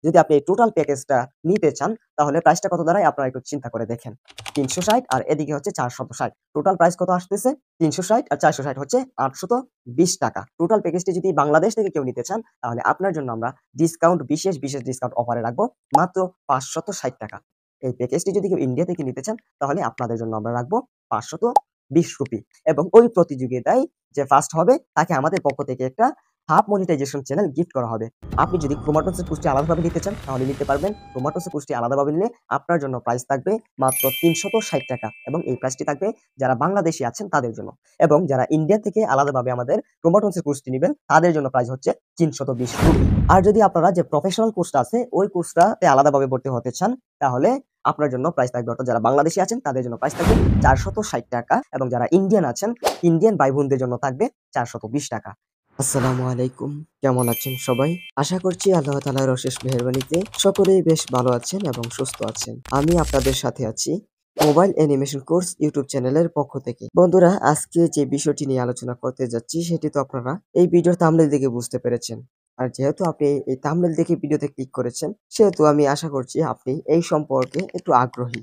যদি আপনি এই টোটাল প্যাকেজটা নিতে চান তাহলে প্রাইসটা কত দাঁড়ায় আপনারা একটু চিন্তা করে দেখেন। ৩৬০ আর এদিকে হচ্ছে ৪৬০। টোটাল প্রাইস কত আসতেছে? ৩৬০ আর ৪৬০ হচ্ছে ৮২০ টাকা। টোটাল প্যাকেজটি যদি বাংলাদেশ থেকে কেউ নিতে চান তাহলে আপনার জন্য আমরা ডিসকাউন্ট বিশেষ ডিসকাউন্ট অফারে রাখবো মাত্র ৫৬০ টাকা। এই প্যাকেজটি যদি কেউ ইন্ডিয়া থেকে নিতে চান তাহলে আপনাদের জন্য আমরা রাখবো ৫২০ রুপি এবং ওই প্রতিযোগিতায় যে ফার্স্ট হবে তাকে আমাদের পক্ষ থেকে একটা হাফ মনিটাইজেশন চ্যানেল গিফট করা হবে। আপনি যদি ক্রোমাটোসের কোর্সটি আলাদাভাবে নিতে চান তাহলে নিতে পারবেন। ক্রোমাটোসের কোর্সটি আলাদাভাবে নিলে আপনার জন্য প্রাইস থাকবে মাত্র ৩৬০ টাকা এবং এই প্রাইসটি থাকবে যারা বাংলাদেশী আছেন তাদের জন্য, এবং যারা ইন্ডিয়া থেকে আলাদাভাবে আমাদের ক্রোমাটোসের কোর্সটি নেবেন তাদের জন্য প্রাইস হচ্ছে ৩২০ রুপি। আর যদি আপনারা যে প্রফেশনাল কোর্সটা আছে ওই কোর্সটাতে আলাদাভাবে ভর্তি হতে চান তাহলে আপনার জন্য প্রাইস থাকবে, অর্থাৎ যারা বাংলাদেশী আছেন তাদের জন্য প্রাইস থাকবে ৪৬০ টাকা এবং যারা ইন্ডিয়ান আছেন, ইন্ডিয়ান ভাই বোনদের জন্য থাকবে ৪২০ টাকা। আসসালামু আলাইকুম, কেমন আছেন সবাই? আশা করছি আল্লাহ তাআলার অশেষ মেহেরবানিতে সকলেই বেশ ভালো আছেন এবং সুস্থ আছেন। আমি আপনাদের সাথে আছি মোবাইল অ্যানিমেশন কোর্স ইউটিউব চ্যানেলের পক্ষ থেকে। বন্ধুরা, আজকে যে বিষয়টি নিয়ে আলোচনা করতে যাচ্ছি সেটি তো আপনারা এই ভিডিওর থাম্বনেল দেখে বুঝতে পেরেছেন। আর যেহেতু আপনি এই থাম্বনেল দেখে ভিডিওতে ক্লিক করেছেন সেহেতু আমি আশা করছি আপনি এই সম্পর্কে একটু আগ্রহী।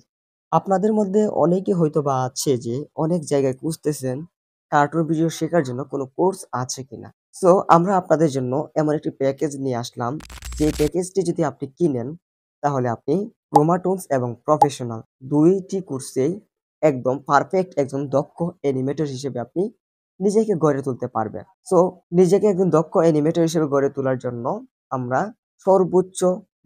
আপনাদের মধ্যে অনেকে হয়তোবা আছে যে অনেক জায়গায় খুঁজতেছেন কার্টুন ভিডিও শেখার জন্য কোনো কোর্স আছে কিনা। সো আমরা আপনাদের জন্য এমন একটি প্যাকেজ নিয়ে আসলাম, যে প্যাকেজটি যদি আপনি কিনেন তাহলে আপনি ক্রোমাটুনস এবং প্রফেশনাল দুইটি কোর্সেই একদম পারফেক্ট একজন দক্ষ অ্যানিমেটর হিসেবে আপনি নিজেকে গড়ে তুলতে পারবেন। সো নিজেকে একজন দক্ষ অ্যানিমেটর হিসেবে গড়ে তোলার জন্য আমরা সর্বোচ্চ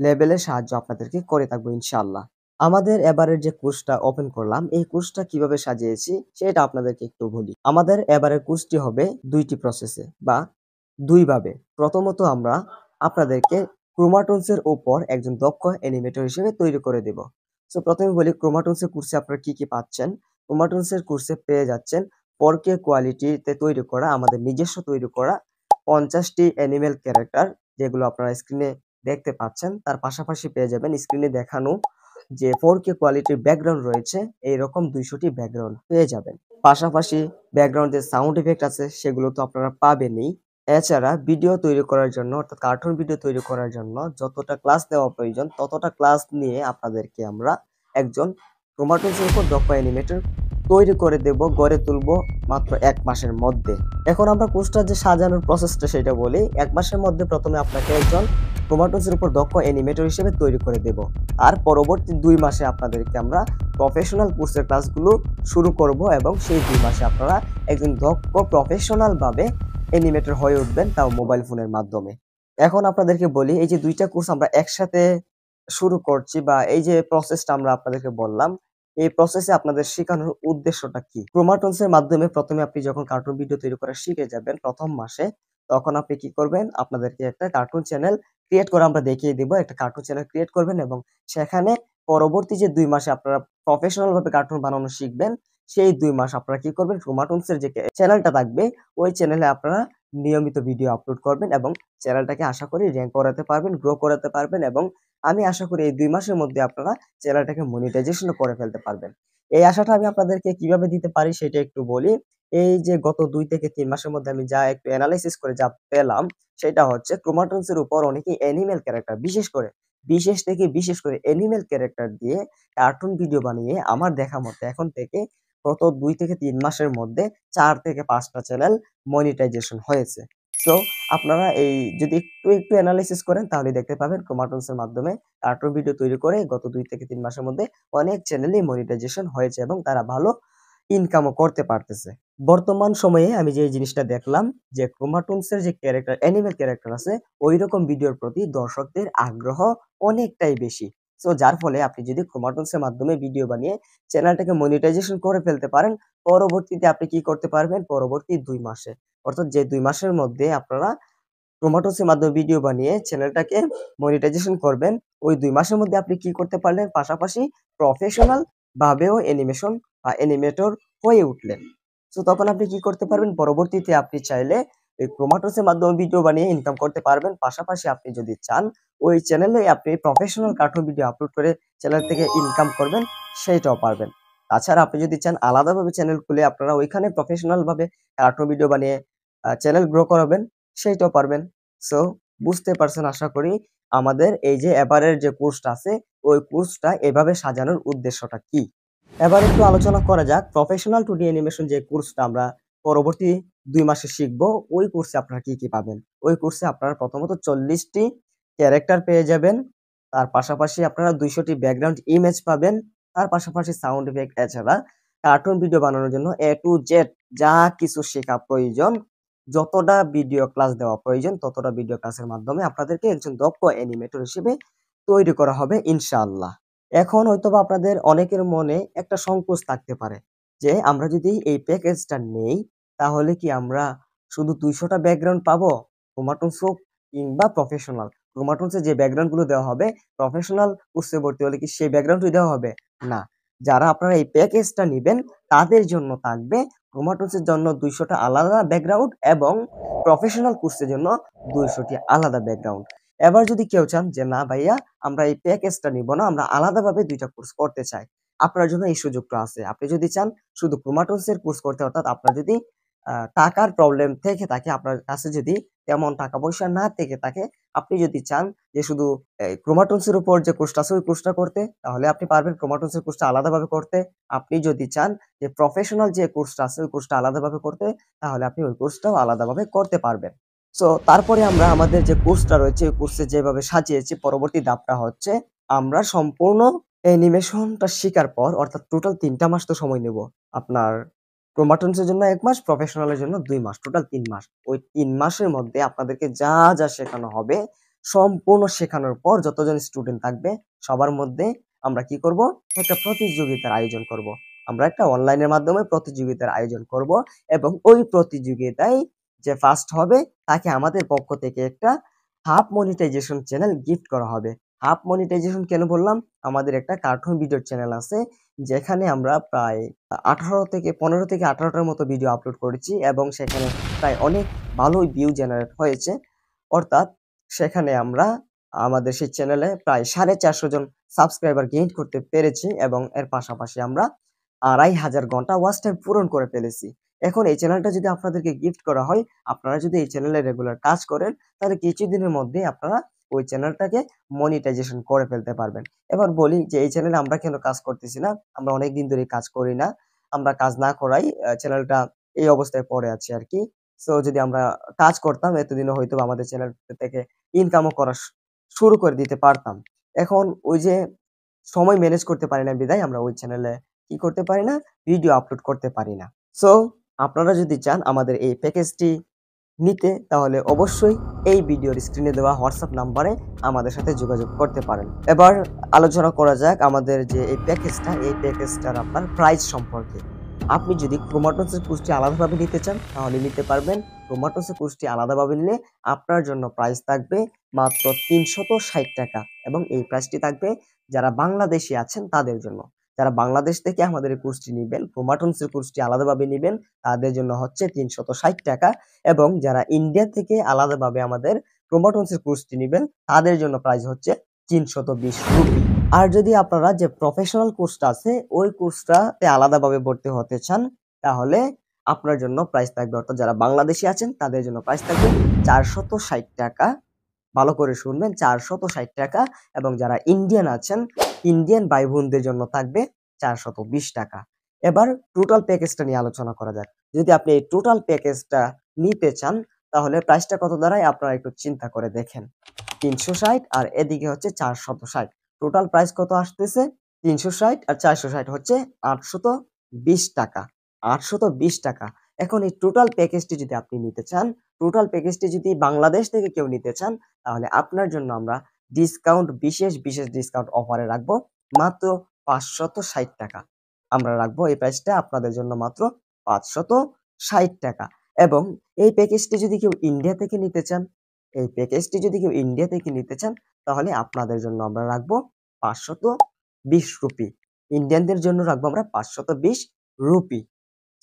লেভেলের সাহায্য আপনাদেরকে করে থাকবো ইনশাআল্লাহ। আমাদের এবারের যে কোর্সটা ওপেন করলাম এই কোর্সটা কিভাবে সাজিয়েছি সেটা আপনাদেরকে একটু বলি। আমাদের এবারের কোর্সটি হবে দুইটি প্রসেসে বা দুইভাবে। প্রথমত আমরা আপনাদেরকে ক্রোমাটুনসের উপর একজন দক্ষ অ্যানিমেটর হিসেবে তৈরি করে দেব। সো প্রথমে বলি ক্রোমাটুনসের কোর্সে আপনারা কি পাচ্ছেন। ক্রোমাটুনসের কোর্সে পেয়ে যাচ্ছেন 4K কোয়ালিটিতে তৈরি করা আমাদের নিজস্ব তৈরি করা 50টি অ্যানিমেল ক্যারেক্টার, যেগুলো আপনারা স্ক্রিনে দেখতে পাচ্ছেন। তার পাশাপাশি পেয়ে যাবেন স্ক্রিনে দেখানো যে 4K কোয়ালিটির ব্যাকগ্রাউন্ড রয়েছে এইরকম 200টি ব্যাকগ্রাউন্ড পেয়ে যাবেন। পাশাপাশি ব্যাকগ্রাউন্ডে সাউন্ড ইফেক্ট আছে সেগুলো তো আপনারা পাবেনই। এছাড়া ভিডিও তৈরি করার জন্য অর্থাৎ কার্টুন ভিডিও তৈরি করার জন্য যতটা ক্লাস নেওয়া প্রয়োজন ততটা ক্লাস নিয়ে আপনাদেরকে আমরা একজন ক্রোমাটুনসের উপর দক্ষ অ্যানিমেটর তৈরি করে দেব, গড়ে তুলব মাত্র 1 মাসের মধ্যে। এখন আমরা কোর্সটা যে সাজানোর প্রসেসটা সেটা বলি। 1 মাসের মধ্যে প্রথমে আপনাকে একজন ক্রোমাটুনসের উপর দক্ষ অ্যানিমেটর হিসেবে তৈরি করে দেব। আর পরবর্তী 2 মাসে আপনাদেরকে আমরা প্রফেশনাল কোর্সের ক্লাসগুলো শুরু করব এবং সেই 2 মাসে আপনারা একজন দক্ষ প্রফেশনাল ভাবে অ্যানিমেটর হয়ে উঠবেন, তাও মোবাইল ফোনের মাধ্যমে। এখন আপনাদেরকে বলি এই যে 2টা কোর্স আমরা একসাথে শুরু করছি বা এই যে প্রসেসটা আমরা আপনাদেরকে বললাম, এই প্রসেসে আপনাদের শেখানোর উদ্দেশ্যটা কি? ক্রোমাটুনসের মাধ্যমে প্রথমে আপনি যখন কার্টুন ভিডিও তৈরি করা শিখে যাবেন প্রথম মাসে, তখন আপনি কি করবেন, আপনাদেরকে একটা কার্টুন চ্যানেল ক্রিয়েট করে আমরা দেখিয়ে দিব। একটা কার্টুন চ্যানেল ক্রিয়েট করবেন এবং সেখানে পরবর্তী যে 2 মাসে আপনারা প্রফেশনাল ভাবে কার্টুন বানানো শিখবেন সেই 2 মাস আপনারা কি করবেন, ক্রোমাটুনসের যে চ্যানেলটা থাকবে ওই চ্যানেলে আপনারা নিয়মিত ভিডিও আপলোড করবেন এবং চ্যানেলটাকে আশা করি র‍্যাংক করাতে পারবেন, গ্রো করাতে পারবেন এবং আমি আশা করি এই 2 মাসের মধ্যে আপনারা চ্যানেলটাকে মনিটাইজেশন করে ফেলতে পারবেন। এই আশাটা আমি আপনাদেরকে কিভাবে দিতে পারি সেটা একটু বলি। এই যে গত 2 থেকে 3 মাসের মধ্যে আমি যা একটু এনালাইসিস করে যা পেলাম সেটা হচ্ছে ক্রোমাটুনসের উপর অনেকেই অ্যানিমেল ক্যারেক্টার বিশেষ করে অ্যানিমেল ক্যারেক্টার দিয়ে কার্টুন ভিডিও বানিয়ে আমার দেখা মতে এখন থেকে গত 2 থেকে 3 মাসের মধ্যে 4 থেকে 5টা চ্যানেল মনিটাইজেশন হয়েছে। সো আপনারা এই যদি একটু এনালাইসিস করেন তাহলে দেখতে পাবেন ক্রোমাটুনসের মাধ্যমে কার্টুন ভিডিও তৈরি করে গত 2 থেকে 3 মাসের মধ্যে অনেক চ্যানেলই মনিটাইজেশন হয়েছে এবং তারা ভালো ইনকামও করতে পারতেছে। বর্তমান সময়ে আমি যে জিনিসটা দেখলাম যে ক্রোমাটুনসের যে ক্যারেক্টার অ্যানিমেল ক্যারেক্টার আছে ওইরকম ভিডিওর প্রতি দর্শকদের আগ্রহ অনেকটাই বেশি। সো যার ফলে আপনি যদি ক্রোমাটুনসের মাধ্যমে ভিডিও বানিয়ে চ্যানেলটাকে মনিটাইজেশন করে ফেলতে পারেন, পরবর্তীতে আপনি কি করতে পারবেন, পরবর্তী 2 মাসে অর্থাৎ যে 2 মাসের মধ্যে আপনারা ক্রোমাটুনসের মাধ্যমে ভিডিও বানিয়ে চ্যানেলটাকে মনিটাইজেশন করবেন, ওই 2 মাসের মধ্যে আপনি কি করতে পারলেন, পাশাপাশি প্রফেশনাল ভাবেও অ্যানিমেশন বা অ্যানিমেটর হয়ে উঠলেন। সো তখন আপনি কি করতে পারবেন, পরবর্তীতে আপনি চাইলে এই ক্রোমাটুনসের মাধ্যমে ভিডিও বানিয়ে ইনকাম করতে পারবেন। পাশাপাশি আপনি যদি চান ওই চ্যানেলে আপনি প্রফেশনাল কার্টুন ভিডিও আপলোড করে চ্যানেল থেকে ইনকাম করবেন, সেইটাও পারবেন। তাছাড়া আপনি যদি চান আলাদাভাবে চ্যানেল খুলে আপনারা ওইখানে প্রফেশনাল ভাবে কার্টুন ভিডিও বানিয়ে চ্যানেল গ্রো করাবেন, সেইটাও পারবেন। সো বুঝতে পারছেন আশা করি। আমাদের এই যে এবারের যে কোর্সটা আছে ওই কোর্সটা এভাবে সাজানোর উদ্দেশ্যটা কি। এবার একটু আলোচনা করা যাক প্রফেশনাল 2D অ্যানিমেশন যে কোর্সটা আমরা পরবর্তী ২ মাসে শিখবো, ওই কোর্সে আপনারা কি পাবেন? ওই কোর্সে আপনারা প্রথমত ৪০ টি ক্যারেক্টার পেয়ে যাবেন। তার পাশাপাশি আপনারা ২০০ টি ব্যাকগ্রাউন্ড ইমেজ পাবেন। তার পাশাপাশি সাউন্ড ইফেক্ট এছাড়া কার্টুন ভিডিও বানানোর জন্য A to Z যা কিছু শেখা প্রয়োজন, যতটা ভিডিও ক্লাস দেওয়া প্রয়োজন ততটা ভিডিও ক্লাসের মাধ্যমে আপনাদেরকে একজন দক্ষ অ্যানিমেটর হিসেবে তৈরি করা হবে ইনশাআল্লাহ। এখন হয়তোবা আপনাদের অনেকের মনে একটা সংকোচ থাকতে পারে যে আমরা যদি এই প্যাকেজটা নেই তাহলে কি আমরা শুধু ২০০ টা ব্যাকগ্রাউন্ড পাবো? ক্রোমাটুন্স হোক কিংবা প্রফেশনাল। ক্রোমাটুন্সে যে ব্যাকগ্রাউন্ড গুলো দেওয়া হবে প্রফেশনাল কোর্সে ভর্তি হলে কি সেই ব্যাকগ্রাউন্ডই দেওয়া হবে? না। যারা আপনারা এই প্যাকেজটা নিবেন তাদের জন্য থাকবে ক্রোমাটুন্সের জন্য ২০০ টা আলাদা ব্যাকগ্রাউন্ড এবং প্রফেশনাল কোর্সের জন্য ২০০ টি আলাদা ব্যাকগ্রাউন্ড। এবার যদি কেউ চান যে না ভাইয়া আমরা এই প্যাকেজটা নিব না, আমরা আলাদাভাবে ২ টা কোর্স করতে চাই। আপনার জন্য এই সুযোগটা আছে। আপনি যদি চান শুধু ক্রোমাটুন্স এর কোর্স করতে অর্থাৎ আপনার যদি টাকার প্রবলেম থেকে থাকে, আপনার কাছে যদি তেমন টাকা পয়সা না থেকে থাকে, আপনি যদি চান যে শুধু ক্রোমাটুন্স এর উপর যে কোর্সটা আছে ওই কোর্সটা করতে, তাহলে আপনি পারবেন ক্রোমাটুন্স এর কোর্সটা আলাদাভাবে করতে। আপনি যদি চান যে প্রফেশনাল যে কোর্সটা আছে ওই কোর্সটা আলাদাভাবে করতে, তাহলে আপনি ওই কোর্সটাও আলাদাভাবে করতে পারবেন। সো তারপরে আমরা আমাদের যে কোর্সটা রয়েছে ওই কোর্সে যেভাবে সাজিয়েছি পরবর্তী ধাপটা হচ্ছে আমরা সম্পূর্ণ অ্যানিমেশনটা শিখার পর অর্থাৎ টোটাল ৩ টা মাস তো সময় নেব। আপনার ক্রোমাটুন্স এর জন্য ১ মাস, প্রফেশনাল এর জন্য ২ মাস, টোটাল ৩ মাস। ওই ৩ মাসের মধ্যে আপনাদেরকে যা শেখানো হবে সম্পূর্ণ শেখানোর পর যতজন স্টুডেন্ট থাকবে সবার মধ্যে আমরা কি করব? একটা প্রতিযোগিতার আয়োজন করব। আমরা একটা অনলাইনের মাধ্যমে প্রতিযোগিতার আয়োজন করব এবং ওই প্রতিযোগিতায় যে ফার্স্ট হবে তাকে আমাদের পক্ষ থেকে একটা হাফ মনিটাইজেশন চ্যানেল গিফট করা হবে। হাফ মনিটাইজেশন কেন বললাম? আমাদের একটা কার্টুন ভিডিওর চ্যানেল আছে যেখানে আমরা প্রায় ১৮ থেকে ১৫ থেকে ১৮ টার মতো ভিডিও আপলোড করেছি এবং সেখানে প্রায় অনেক ভালোই ভিউ জেনারেট হয়েছে। অর্থাৎ সেখানে আমরা আমাদের সেই চ্যানেলে প্রায় ৪৫০ জন সাবস্ক্রাইবার গেইন করতে পেরেছি এবং এর পাশাপাশি আমরা ২৫০০ ঘন্টা ওয়াচ টাইম পূরণ করে ফেলেছি। এখন এই চ্যানেলটা যদি আপনাদেরকে গিফট করা হয়, আপনারা যদি এই চ্যানেলে রেগুলার কাজ করেন, তাহলে কিছুদিনের মধ্যেই আপনারা ওই চ্যানেলটাকে মনিটাইজেশন করে ফেলতে পারবেন। এবার বলি যে এই চ্যানেলে আমরা কেন কাজ করতেছি না? আমরা অনেকদিন ধরেই কাজ করি না। আমরা কাজ না করাই চ্যানেলটা এই অবস্থায় পড়ে আছে আরকি। সো যদি আমরা কাজ করতাম এতদিনে হয়তোবা আমাদের চ্যানেল থেকে ইনকামও করা শুরু করে দিতে পারতাম। এখন ওই যে সময় ম্যানেজ করতে পারি না বিধায় আমরা ওই চ্যানেলে কি করতে পারি না? ভিডিও আপলোড করতে পারি না। সো আপনারা যদি চান আমাদের এই প্যাকেজটি নিতে তাহলে অবশ্যই এই ভিডিওর স্ক্রিনে দেওয়া WhatsApp নাম্বারে আমাদের সাথে যোগাযোগ করতে পারেন। এবার আলোচনা করা যাক আমাদের যে এই প্যাকেজটা, এই প্যাকেজটার আপনার প্রাইস সম্পর্কে। আপনি যদি ক্রোমাটন্স এর কোর্সটি আলাদাভাবে নিতে চান তাহলে নিতে পারবেন। ক্রোমাটন্স এর কোর্সটি আলাদাভাবে নিলে আপনার জন্য প্রাইস থাকবে মাত্র ৳৩৬০ এবং এই প্রাইসটি থাকবে যারা বাংলাদেশী আছেন তাদের জন্য। যারা বাংলাদেশ থেকে আমাদের এই কোর্সটি নিবেন, ক্রোমাটন্স এর কোর্সটি আলাদাভাবে নিবেন, তাদের জন্য হচ্ছে ৳৩৬০ এবং যারা ইন্ডিয়া থেকে আলাদাভাবে আমাদের ক্রোমাটন্স এর কোর্সটি নিবেন, তাদের জন্য প্রাইস হচ্ছে ৳৩২০। আর যদি আপনারা যে প্রফেশনাল কোর্সটা আছে, ওই কোর্সটাতে আলাদাভাবে ভর্তি হতে চান, তাহলে আপনার জন্য প্রাইস থাকবে অর্থাৎ যারা বাংলাদেশী আছেন তাদের জন্য প্রাইস থাকবে ৳৪৬০। ভালো করে শুনবেন ৳৪৬০ এবং যারা ইন্ডিয়ান আছেন, ইন্ডিয়ান ভাই-বোনদের জন্য থাকবে ৳৪২০। এবার টোটাল প্যাকেজটা নিয়ে আলোচনা করা যাক। যদি আপনি এই টোটাল প্যাকেজটা নিতে চান, তাহলে প্রাইসটা কত দাঁড়ায় আপনারা একটু চিন্তা করে দেখেন। ৩৬০ আর এদিকে হচ্ছে ৪৬০। টোটাল প্রাইস কত আসতেছে? ৩৬০ আর ৪৬০ হচ্ছে ৳৮২০। ৳৮২০। এখন এই টোটাল প্যাকেজটি যদি আপনি নিতে চান, টোটাল প্যাকেজটি যদি বাংলাদেশ থেকে কেউ নিতে চান, তাহলে আপনার জন্য আমরা ডিসকাউন্ট বিশেষ ডিসকাউন্ট অফারে রাখবো মাত্র ৳৫৬০। আমরা রাখবো এই প্রাইসটা আপনাদের জন্য মাত্র ৳৫৬০ এবং এই প্যাকেজটি যদি কেউ ইন্ডিয়া থেকে নিতে চান, এই প্যাকেজটি যদি কেউ ইন্ডিয়া থেকে নিতে চান, তাহলে আপনাদের জন্য আমরা রাখবো ৳৫২০। ইন্ডিয়ানদের জন্য রাখবো আমরা ৳৫২০।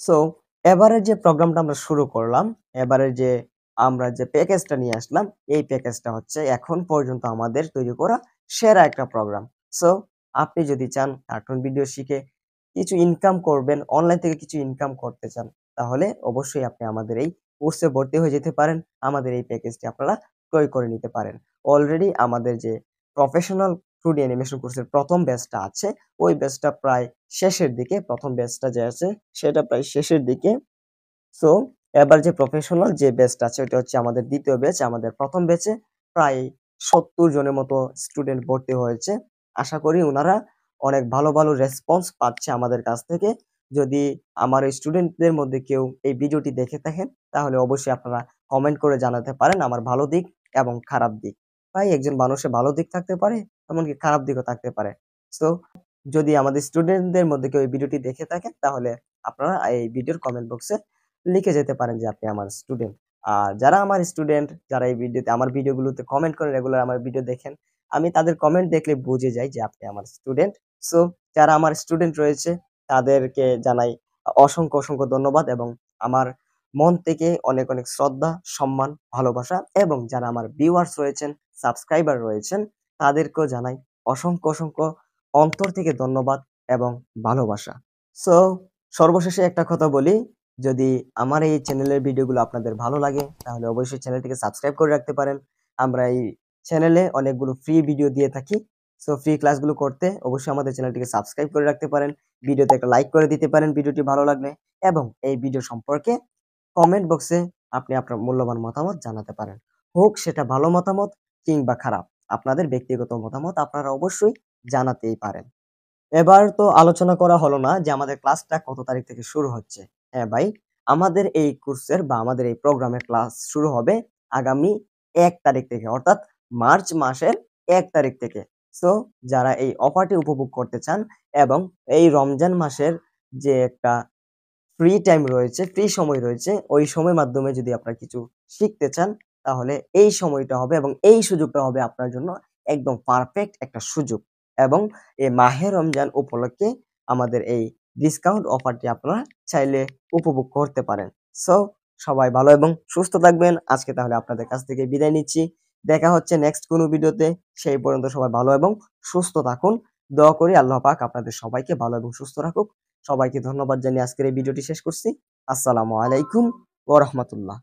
সো এবারের যে প্রোগ্রামটা আমরা শুরু করলাম, এবারের যে আমরা যে প্যাকেজটা নিয়ে আসলাম, এই প্যাকেজটা হচ্ছে এখন পর্যন্ত আমাদের তৈরি করা সেরা একটা প্রোগ্রাম। সো আপনি যদি চান কার্টুন ভিডিও শিখে কিছু ইনকাম করবেন, অনলাইন থেকে কিছু ইনকাম করতে চান, তাহলে অবশ্যই আপনি আমাদের এই কোর্সে ভর্তি হয়ে যেতে পারেন। আমাদের এই প্যাকেজটি আপনারা ক্রয় করে নিতে পারেন। অলরেডি আমাদের যে প্রফেশনাল 2D অ্যানিমেশন কোর্সের প্রথম ব্যাচটা আছে, ওই ব্যাচটা প্রায় শেষের দিকে। প্রথম ব্যাচটা যে আছে সেটা প্রায় শেষের দিকে। সো এবার যে প্রফেশনাল যে ব্যাচটা আছে ওটা হচ্ছে আমাদের দ্বিতীয় ব্যাচ। আমাদের প্রথম ব্যাচে প্রায় 70 জনের মতো স্টুডেন্ট ভর্তি হয়েছে। আশা করি উনারা অনেক ভালো ভালো রেসপন্স পাচ্ছে আমাদের কাছ থেকে। যদি আমার এই স্টুডেন্টদের মধ্যে কেউ এই ভিডিওটি দেখে থাকেন তাহলে অবশ্যই আপনারা কমেন্ট করে জানাতে পারেন আমার ভালো দিক এবং খারাপ দিক। ভাই একজন মানুষের ভালো দিক থাকতে পারে, এমনকি খারাপ দিকও থাকতে পারে। সো যদি আমাদের স্টুডেন্টদের মধ্যে কেউ এই ভিডিওটি দেখে থাকেন তাহলে আপনারা এই ভিডিওর কমেন্ট বক্সে লিখে যেতে পারেন যে আপনি আমার স্টুডেন্ট। আর যারা আমার স্টুডেন্ট, যারা এই ভিডিওতে আমার ভিডিওগুলোতে কমেন্ট করে রেগুলার আমার ভিডিও দেখেন, আমি তাদের কমেন্ট দেখলে বুঝে যাই যে আপনি আমার স্টুডেন্ট। সো যারা আমার স্টুডেন্ট রয়েছে তাদেরকে জানাই অসংখ্য অসংখ্য ধন্যবাদ এবং আমার মন থেকে অনেক অনেক শ্রদ্ধা, সম্মান, ভালোবাসা এবং যারা আমার ভিউয়ার্স রয়েছেন, সাবস্ক্রাইবার রয়েছেন তাদেরকেও জানাই অসংখ্য অসংখ্য অন্তর থেকে ধন্যবাদ এবং ভালোবাসা। সো সর্বশেষে একটা কথা বলি, যদি আমার এই চ্যানেলের ভিডিওগুলো আপনাদের ভালো লাগে তাহলে অবশ্যই চ্যানেলটিকে সাবস্ক্রাইব করে রাখতে পারেন। আমরা এই চ্যানেলে অনেকগুলো ফ্রি ভিডিও দিয়ে থাকি। সো ফ্রি ক্লাসগুলো করতে অবশ্যই আমাদের চ্যানেলটিকে সাবস্ক্রাইব করে রাখতে পারেন। ভিডিওতে একটা লাইক করে দিতে পারেন ভিডিওটি ভালো লাগলে এবং এই ভিডিও সম্পর্কে কমেন্ট বক্সে আপনি আপনার মূল্যবান মতামত জানাতে পারেন। হোক সেটা ভালো মতামত কিংবা খারাপ। আপনাদের ব্যক্তিগত মতামত আপনারা অবশ্যই জানাতেই পারেন। এবার তো আলোচনা করা হলো না যে আমাদের ক্লাসটা কত তারিখ থেকে শুরু হচ্ছে। হ্যাঁ ভাই, আমাদের এই কোর্সের বা আমাদের এই প্রোগ্রামের ক্লাস শুরু হবে আগামী ১ তারিখ থেকে, অর্থাৎ মার্চ মাসের ১ তারিখ থেকে। সো যারা এই অফারটি উপভোগ করতে চান এবং এই রমজান মাসের যে একটা ফ্রি টাইম রয়েছে, ফ্রি সময় রয়েছে, ওই সময়ের মাধ্যমে যদি আপনারা কিছু শিখতে চান তাহলে এই সময়টা হবে এবং এই সুযোগটা হবে আপনার জন্য একদম পারফেক্ট একটা সুযোগ। এবং এই মাহে রমজান উপলক্ষে আমাদের এই ডিসকাউন্ট অফারটি আপনারা চাইলে উপভোগ করতে পারেন। সো সবাই ভালো এবং সুস্থ থাকবেন। আজকে তাহলে আপনাদের কাছ থেকে বিদায় নিচ্ছি। দেখা হচ্ছে নেক্সট কোনো ভিডিওতে। সেই পর্যন্ত সবাই ভালো এবং সুস্থ থাকুন। দোয়া করি আল্লাহ পাক আপনাদের সবাইকে ভালো এবং সুস্থ রাখুক। সবাইকে ধন্যবাদ জানিয়ে আজকের এই ভিডিওটি শেষ করছি। আসসালামু আলাইকুম ওয়া রাহমাতুল্লাহ।